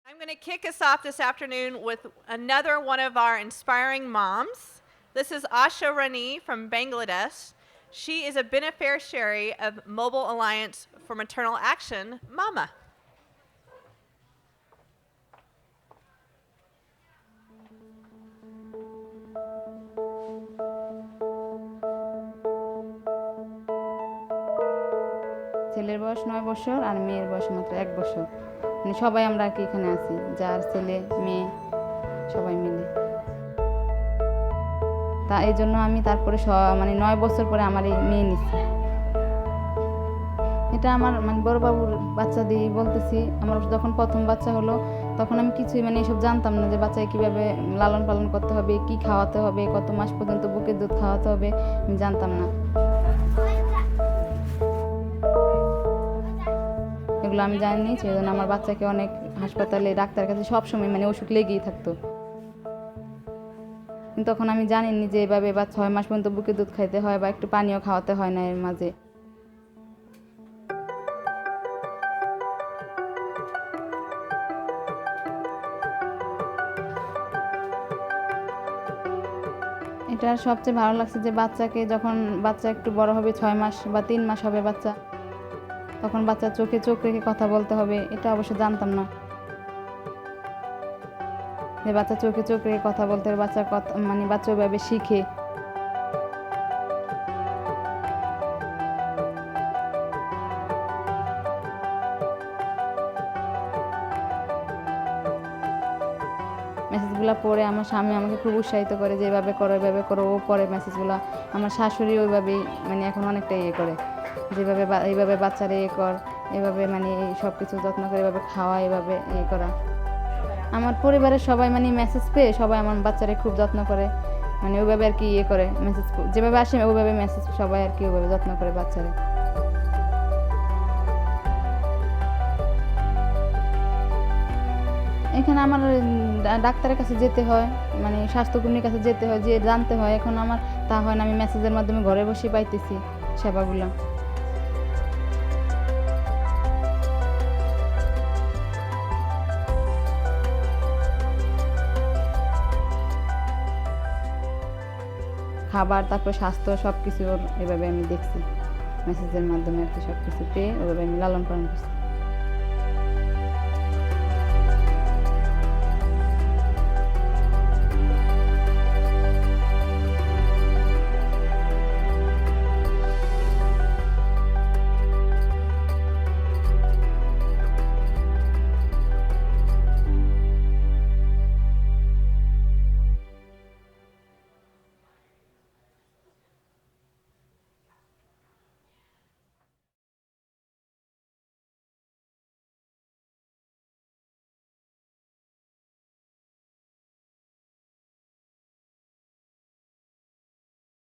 I'm going to kick us off this afternoon with another one of our inspiring moms. This is Asha Rani from Bangladesh. She is a beneficiary of Mobile Alliance for Maternal Action, MAMA. ছেলের বয়স 9 বছর আর মেয়ের বয়স মাত্র 1 বছর। মানে সবাই আমরা আর কি এখানে আছি, যার ছেলে মেয়ে সবাই মিলে। তা এই জন্য আমি তারপরে মানে 9 বছর পরে আমার এই মেয়ে নিচ্ছি। এটা আমার মানে বড় বাবুর বাচ্চা দিয়ে বলতেছি। আমার যখন প্রথম বাচ্চা হলো তখন আমি কিছুই মানে এসব জানতাম না যে বাচ্চাকে কীভাবে লালন পালন করতে হবে, কি খাওয়াতে হবে, কত মাস পর্যন্ত বুকের দুধ খাওয়াতে হবে আমি জানতাম না। এগুলো আমি জানিনি, সেই জন্য আমার বাচ্চাকে অনেক হাসপাতালে ডাক্তারের কাছে সবসময় মানে ওষুধ লেগেই থাকতো। কিন্তু তখন আমি জানিনি যে এভাবে বা 6 মাস পর্যন্ত বুকে দুধ খাইতে হয় বা একটু পানিও খাওয়াতে হয় না এর মাঝে। এটা সবচেয়ে ভালো লাগছে যে বাচ্চাকে যখন বাচ্চা একটু বড় হবে 6 মাস বা 3 মাস হবে বাচ্চা, তখন বাচ্চার চোখে চোখ রেখে কথা বলতে হবে। এটা অবশ্য জানতাম না যে বাচ্চা চোখে চোখ রেখে কথা বলতে হবে, বাচ্চা কথা মানে বাচ্চা ওইভাবে শিখে। মেসেজগুলো পড়ে আমার স্বামী আমাকে খুব উৎসাহিত করে যে এভাবে করো এভাবে করো। ও পড়ে মেসেজগুলো। আমার শাশুড়ি ওইভাবেই মানে এখন অনেকটা ইয়ে করে, যেভাবে এইভাবে বাচ্চারা ইয়ে কর, এভাবে মানে সব কিছু যত্ন করে এভাবে খাওয়া, এভাবে ইয়ে করা। আমার পরিবারের সবাই মানে মেসেজ পেয়ে সবাই আমার বাচ্চারা খুব যত্ন করে, মানে ওইভাবে আর কি ইয়ে করে। মেসেজ যেভাবে আসে ওইভাবে মেসেজ সবাই আর কি ওইভাবে যত্ন করে বাচ্চারা। এখানে আমার ডাক্তারের কাছে যেতে হয়, মানে স্বাস্থ্যকর্মীর কাছে যেতে হয়, যে জানতে হয়। এখন আমার তা হয় না, আমি মেসেজের মাধ্যমে ঘরে বসে পাইতেছি সেবাগুলো। খাবার তারপর স্বাস্থ্য সব কিছু এভাবে আমি দেখছি মেসেজের মাধ্যমে আর কি, সব কিছু পেয়ে ওইভাবে আমি লালন পালন করছি।